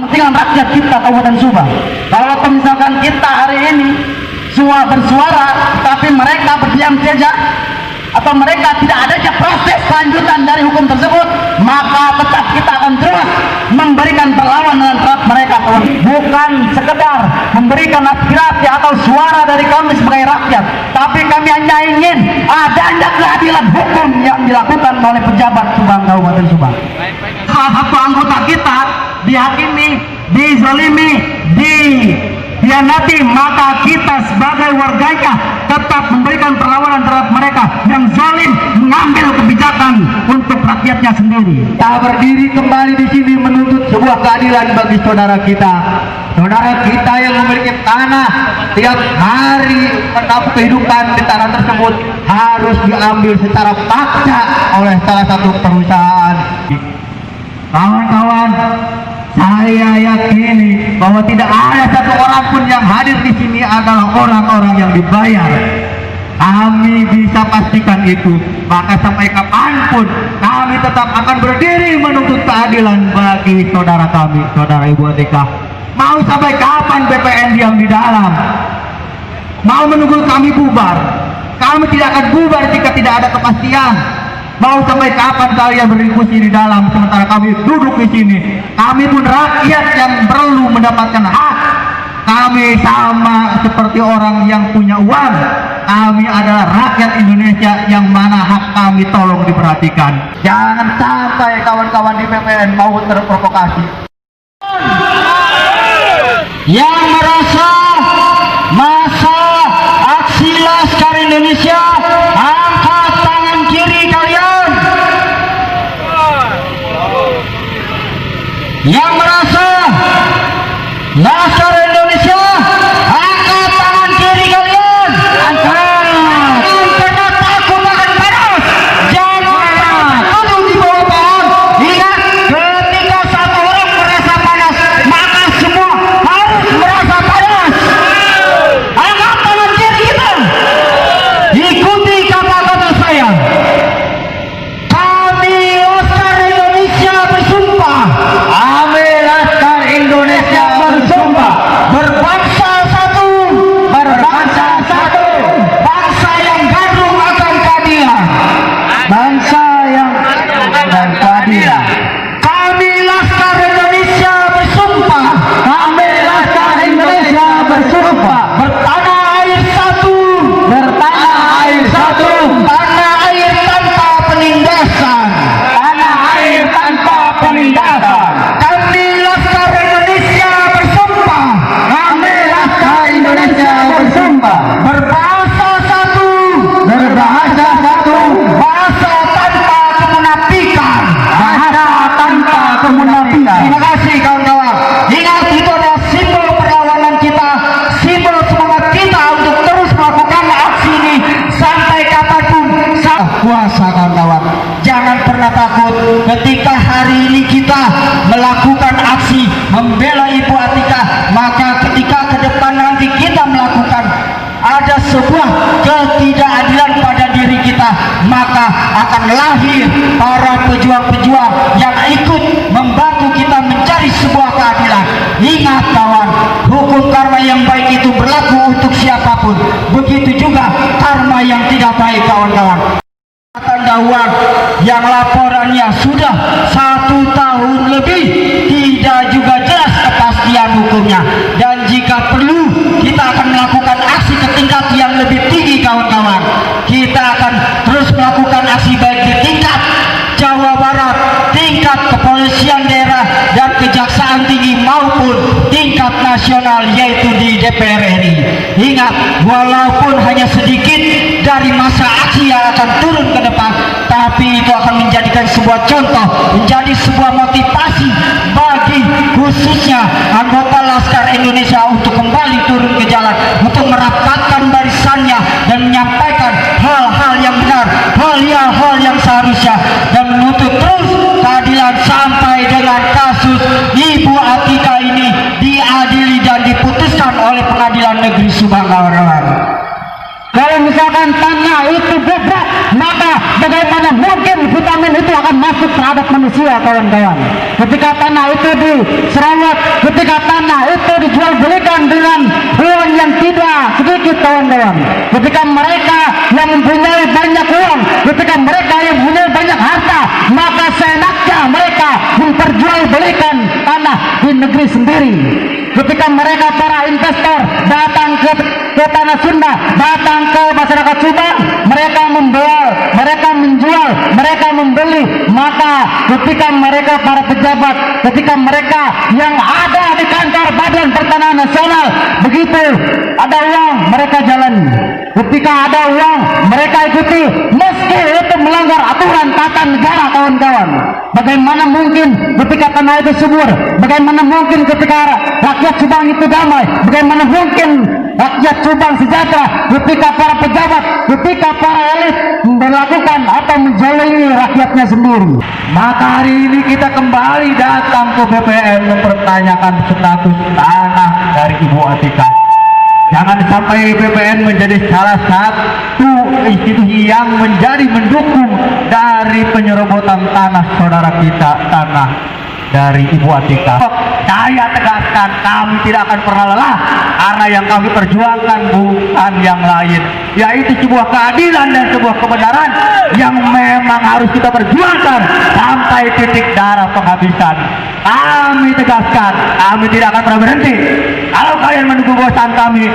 kepentingan rakyat kita Kabupaten Subang. Kalau misalkan kita hari ini semua bersuara tapi mereka berdiam saja atau mereka tidak adanya proses lanjutan dari hukum tersebut, maka tetap kita akan terus memberikan perlawanan terhadap mereka, bukan sekedar memberikan aspirasi atau suara dari kami sebagai rakyat, tapi kami hanya ingin adanya keadilan hukum yang dilakukan oleh pejabat Subang, Kabupaten Subang. Salah satu anggota kita dihakimi, dizalimi, dihianati, maka kita sebagai warganya tetap memberikan perlawanan terhadap mereka yang zalim mengambil kebijakan untuk rakyatnya sendiri. Kita berdiri kembali di sini menuntut sebuah keadilan bagi saudara kita yang memiliki tanah, tiap hari menabuh kehidupan di tanah tersebut harus diambil secara paksa oleh salah satu perusahaan. Kawan-kawan, saya yakini bahwa tidak ada satu orang pun yang hadir di sini adalah orang-orang yang dibayar. Kami bisa pastikan itu. Maka sampai kapanpun kami tetap akan berdiri menuntut keadilan bagi saudara kami, saudara Ibu Atika. Mau sampai kapan BPN diam di dalam? Mau menunggu kami bubar? Kami tidak akan bubar jika tidak ada kepastian. Mau sampai kapan kalian berdiskusi di dalam sementara kami duduk di sini? Kami pun rakyat yang perlu mendapatkan hak. Kami sama seperti orang yang punya uang. Kami adalah rakyat Indonesia yang mana hak kami tolong diperhatikan. Jangan sampai kawan-kawan di BPN mau terprovokasi. Yang merasa masa aksi Laskar Indonesia, angkat tangan kiri kalian. Yang merasa Laskar Indonesia, angkat tangan kiri kalian. Angkat. Jangan pernah takut akan panas. Jangan duduk di bawah pohon. Ingat, ketika satu orang merasa panas, maka semua harus merasa panas. Angkat tangan kiri kita. Ikuti kata-kata saya. Kami Laskar Indonesia bersumpah. Kami Laskar Indonesia bersumpah Berbangsa satu, berbangsa satu, bangsa yang gandrung akan keadilan. bangsa yang dan keadilan. Kami Laskar Indonesia bersumpah. Kami Laskar Indonesia bersumpah Bertanah air satu, bertanah air satu, tanah air tanpa penindasan. tanah air tanpa penindasan. Kami Laskar Indonesia bersumpah. Kami Laskar Indonesia bersumpah Berbahasa satu, berbahasa satu, bahasa tanpa kemunafikan. bahasa tanpa kemunafikan. Terima kasih kawan-kawan. Ingat, itu adalah simbol perlawanan kita, simbol semangat kita untuk terus melakukan aksi ini sampai kapanpun. Puasa kawan-kawan. Jangan pernah takut ketika hari ini kita melakukan aksi membela Ibu Atika, maka ketika ke depan nanti kita melakukan ada sebuah ketidakadilan pada diri kita, maka akan lahir para pejuang-pejuang yang ikut membantu kita mencari sebuah keadilan. Ingat kawan, hukum karma yang baik itu berlaku untuk siapapun, begitu juga karma yang tidak baik kawan-kawan. Dawan yang laporannya sudah 1 tahun lebih, tidak juga jelas kepastian hukumnya, dan jika perlu kita akan melakukan aksi ke tingkat yang lebih tinggi kawan-kawan. Kita akan terus melakukan aksi baik di tingkat Jawa Barat, tingkat kepolisian daerah dan kejaksaan tinggi maupun tingkat nasional, yaitu di DPR RI. Ingat, walaupun hanya sedikit dari masa aksi yang akan turun ke depan, tapi itu akan menjadikan sebuah contoh, menjadi sebuah motivasi bagi khususnya anggota Laskar Indonesia untuk kembali turun ke jalan, untuk merapatkan barisannya dan menyampaikan hal-hal yang benar, hal-hal yang seharusnya, dan menuntut terus keadilan sampai dengan kasus Ibu Atika ini diadili dan diputuskan oleh Pengadilan Negeri Subang, kawan-kawan. Kalau misalkan tanah itu bebas, maka bagaimana mungkin vitamin itu akan masuk takut terhadap manusia, kawan-kawan. Ketika tanah itu diserobot, ketika tanah itu dijual belikan dengan uang yang tidak sedikit, kawan-kawan. Ketika mereka yang mempunyai banyak uang, ketika mereka yang mempunyai banyak harta, maka seenaknya mereka memperjualbelikan tanah di negeri sendiri. Ketika mereka para investor datang ke tanah Sunda, datang ke masyarakat Subang, mereka menjual, mereka membeli. Maka ketika mereka para pejabat, ketika mereka yang ada di kantor Badan Pertanahan Nasional, begitu ada uang mereka jalan, ketika ada uang mereka ikuti, meski itu melanggar aturan tata negara, kawan-kawan. Bagaimana mungkin ketika tanah itu subur? Bagaimana mungkin ketika rakyat Subang itu damai? Bagaimana mungkin rakyat Subang sejahtera ketika para pejabat, ketika para elit melakukan atau menjolimi rakyatnya sendiri? Maka hari ini kita kembali datang ke BPN mempertanyakan status tanah dari Ibu Atika. Jangan sampai BPN menjadi salah satu institusi yang menjadi mendukung dari penyerobotan tanah saudara kita, tanah dari Ibu Atika. Saya tegaskan, kami tidak akan pernah lelah, karena yang kami perjuangkan bukan yang lain, yaitu sebuah keadilan dan sebuah kebenaran yang memang harus kita perjuangkan sampai titik darah penghabisan. Kami tegaskan, kami tidak akan pernah berhenti. Kalau kalian menunggu bosan kami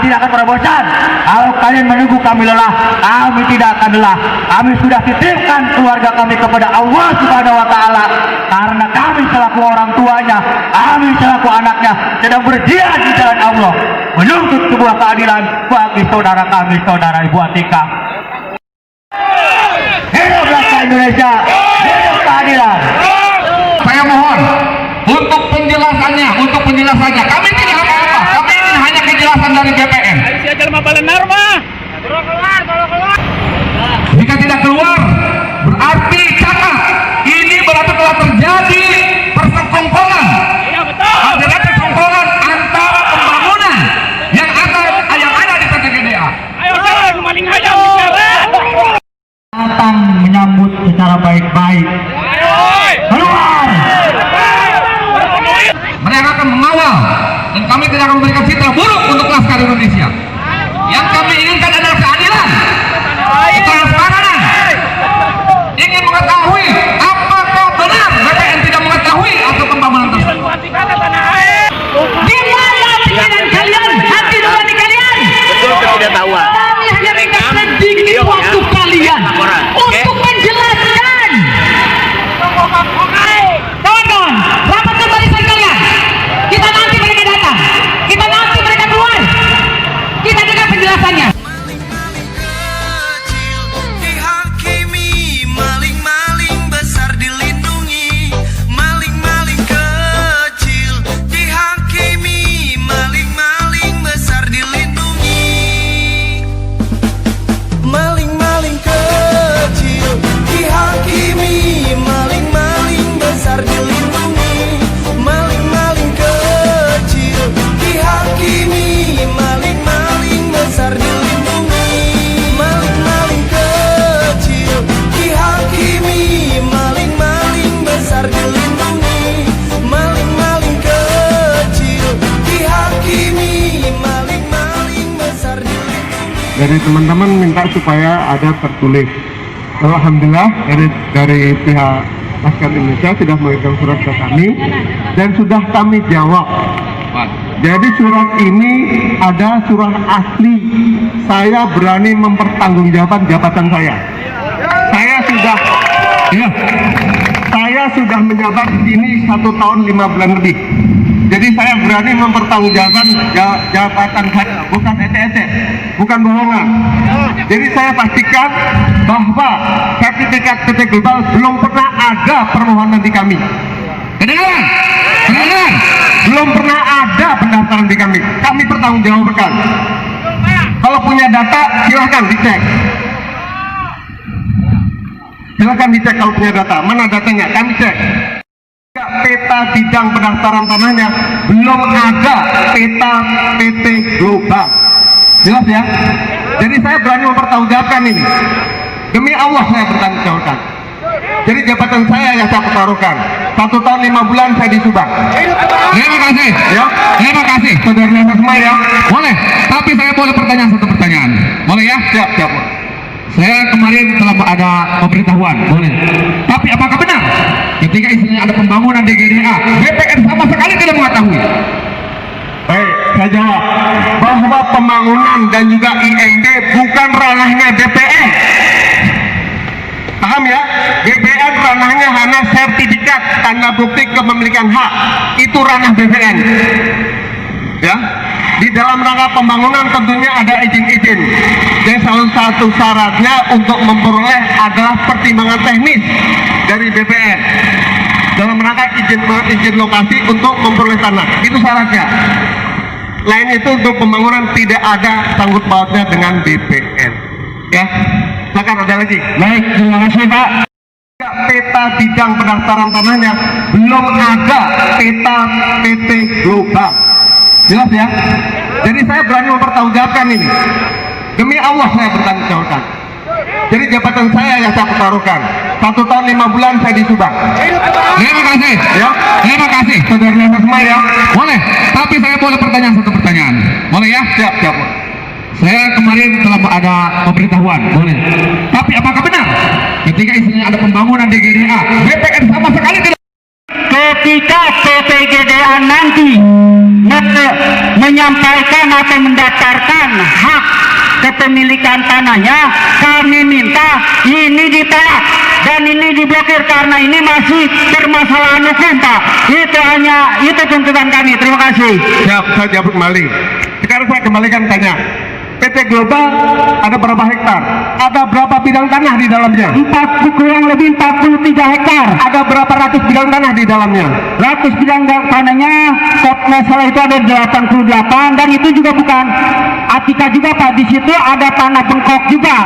tidak akan pernah bosan. Kalau kalian menunggu kami lelah, kami tidak akan lelah. Kami sudah titipkan keluarga kami kepada Allah Subhanahu wa Ta'ala, karena kami selaku orang tuanya, kami selaku anaknya sedang berjihad di jalan Allah menuntut sebuah keadilan bagi saudara kami, saudara Ibu Atika. Hidup rakyat Indonesia, hidup keadilan. Saya mohon untuk penjelasannya. Kami tidak apa-apa. Kami ingin hanya kejelasan dari BPN. Jika tidak keluar, berarti catat. Ini berarti telah terjadi persekongkolan. Ada persekongkolan antara pembangunan yang ada di PT GDA. Datang menyambut secara baik-baik. Keluar. Mereka akan mengawal, dan kami tidak akan memberikan citra buruk untuk Laskar Indonesia. Yang kami inginkan adalah keadilan, transparan. Ingin mengetahui apakah benar BPN tidak mengetahui atau pembangunan tersebut. Di mana pikiran kalian, hati nurani kalian? Tidak tahu. Kami hanya minta sedikit waktu kalian untuk menjelaskan. Kawan-kawan, rapatkan barisan kalian. Kita nanti mereka datang, kita nanti mereka keluar, kita dengar penjelasannya. Maling-maling kecil dihakimi, maling-maling besar dilindungi. Maling-maling kecil dihakimi, maling-maling besar dilindungi. Maling-maling kecil dihakimi, maling-maling besar dilindungi. Maling-maling kecil dihakimi, maling-maling besar dilindungi. Maling-maling kecil dihakimi, maling-maling besar dilindungi. Maling-maling kecil dihakimi, maling-maling besar dilindungi. Dari teman-teman minta supaya ada tertulis. Alhamdulillah dari pihak Laskar Indonesia sudah mengirim surat ke kami dan sudah kami jawab. Jadi surat ini ada surat asli. Saya berani mempertanggungjawabkan jabatan saya. Saya sudah menjabat ini 1 tahun 5 bulan lebih. Jadi saya berani mempertanggungjawabkan jabatan saya, bukan ecek-ecek, bukan bohongan. Jadi saya pastikan bahwa sertifikat PT Global belum pernah ada permohonan di kami. Kedengaran? Belum pernah ada pendaftaran di kami. Kami pertanggungjawabkan. Kalau punya data silahkan dicek. Silahkan dicek kalau punya data. Mana datanya? Kami cek. Peta bidang pendaftaran tanahnya belum ada peta PT Global. Jelas ya? Jadi saya berani mempertanggungjawabkan ini. Demi Allah saya bertanggung jawabkan. Jadi jabatan saya yang saya pertaruhkan. 1 tahun 5 bulan saya di Subang. Terima kasih. Ya, Terima kasih. saudara semua ya. Boleh, tapi saya boleh pertanyaan satu pertanyaan. Boleh ya? Siap, siap. Saya kemarin telah ada pemberitahuan, boleh. Tapi apakah benar ketika isinya ada pembangunan di GDA, BPN sama sekali tidak mengetahui? Baik, saya jawab bahwa pembangunan dan juga IMB bukan ranahnya BPN. Paham ya? BPN ranahnya hanya sertifikat tanda bukti kepemilikan hak. Itu ranah BPN. Ya, di dalam rangka pembangunan tentunya ada izin-izin. Dan salah satu syaratnya untuk memperoleh adalah pertimbangan teknis dari BPN dalam rangka izin lokasi untuk memperoleh tanah. Itu syaratnya. Lain itu untuk pembangunan tidak ada sangkut pautnya dengan BPN. Ya, silakan ada lagi. Baik, terima kasih Pak. Peta bidang pendaftaran tanahnya belum ada peta PT Global. Jelas ya? Jadi saya berani mempertanggungjawabkan ini. Demi Allah saya bertanggungjawabkan. Jadi jabatan saya yang saya pertaruhkan. 1 tahun 5 bulan saya di Subang. Terima kasih. Ya, Terima kasih. saudara semua ya. Boleh, tapi saya boleh pertanyaan satu pertanyaan. Boleh ya? Siap, siap. Saya kemarin telah ada pemberitahuan, boleh. Tapi apakah benar ketika isinya ada pembangunan di GDA, BPN sama sekali tidak? Ketika PT GDA nanti menyampaikan atau mendaftarkan hak kepemilikan tanahnya, kami minta ini ditolak dan ini diblokir karena ini masih permasalahan hukum Pak. Itu tuntutan kami. Terima kasih. Siap, saya jawab kembali. Sekarang saya kembalikan tanya. PT Global ada berapa hektar? Ada berapa bidang tanah di dalamnya? Kurang lebih 43 hektar. Ada berapa ratus bidang tanah di dalamnya? Ratus bidang tanahnya, masalah itu ada 88 dan itu juga bukan Atika juga Pak. Di situ ada tanah bengkok juga.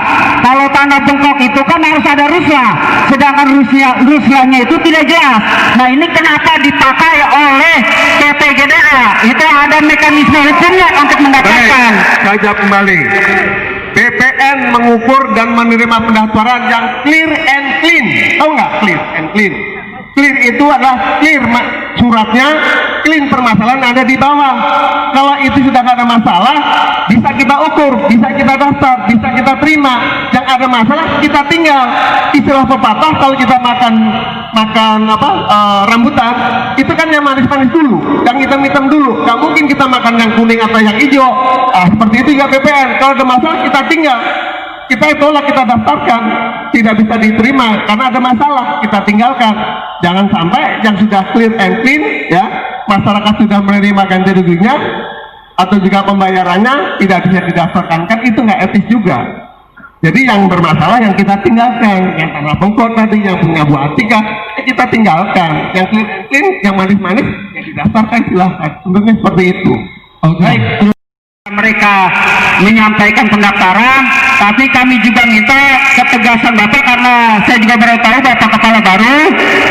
Kalau tanah bengkok itu kan harus ada rusla, sedangkan ruslanya itu tidak jelas. Nah ini kenapa dipakai oleh PT GDA? Itu ada mekanisme hukumnya untuk mendapatkan. Baik, saya jawab kembali. BPN mengukur dan menerima pendaftaran yang clear and clean. Tahu nggak clear and clean? Clear itu adalah clear suratnya, clean permasalahan ada di bawah. Kalau itu sudah nggak ada masalah, bisa kita ukur, bisa kita daftar, bisa kita terima. Yang ada masalah kita tinggal. Istilah pepatah kalau kita makan rambutan, itu kan yang manis-manis dulu, yang hitam-hitam dulu. Nggak mungkin kita makan yang kuning atau yang hijau. Seperti itu juga BPN. Kalau ada masalah kita tinggal. Kita tolak, kita daftarkan, tidak bisa diterima karena ada masalah, kita tinggalkan. Jangan sampai yang sudah clear and clean, ya, masyarakat sudah menerima ganti ruginya atau juga pembayarannya tidak bisa didaftarkan, kan itu nggak etis juga. Jadi yang bermasalah yang kita tinggalkan, yang tanah bengkok tadi, yang punya Bu Atika, kita tinggalkan. Yang clear and clean, yang manis-manis, yang didaftarkan silahkan. Tentunya seperti itu. Baik. Mereka menyampaikan pendaftaran, tapi kami juga minta ketegasan Bapak karena saya juga baru tahu Bapak kepala baru.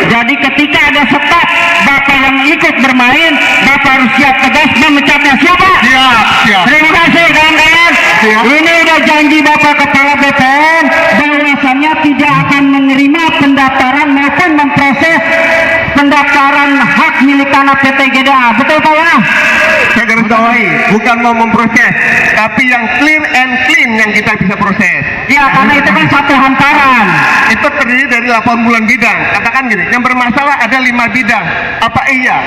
Jadi ketika ada staf Bapak yang ikut bermain, Bapak harus siap tegas memecatnya. Siapa? Siap, siap. Terima kasih kawan-kawan. Siap. Ini udah janji Bapak kepala BPN bahwasannya tidak akan menerima pendaftaran maupun memproses pendaftaran hak milik tanah PT GDA. Betul Pak ya? Saya garis bawahi, bukan mau memproses, tapi yang clear and clean yang kita bisa proses. Ya, karena itu kan satu hamparan. Itu terdiri dari 80 bidang. Katakan gini, yang bermasalah ada 5 bidang. Apa iya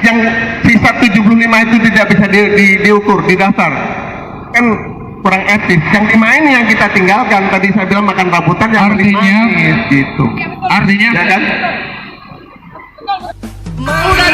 yang sisa 75 itu tidak bisa diukur, didaftar? Kan kurang etis. Yang 5 ini yang kita tinggalkan. Tadi saya bilang makan rambutan yang Artinya, manis gitu. Artinya, Ya kan? Udah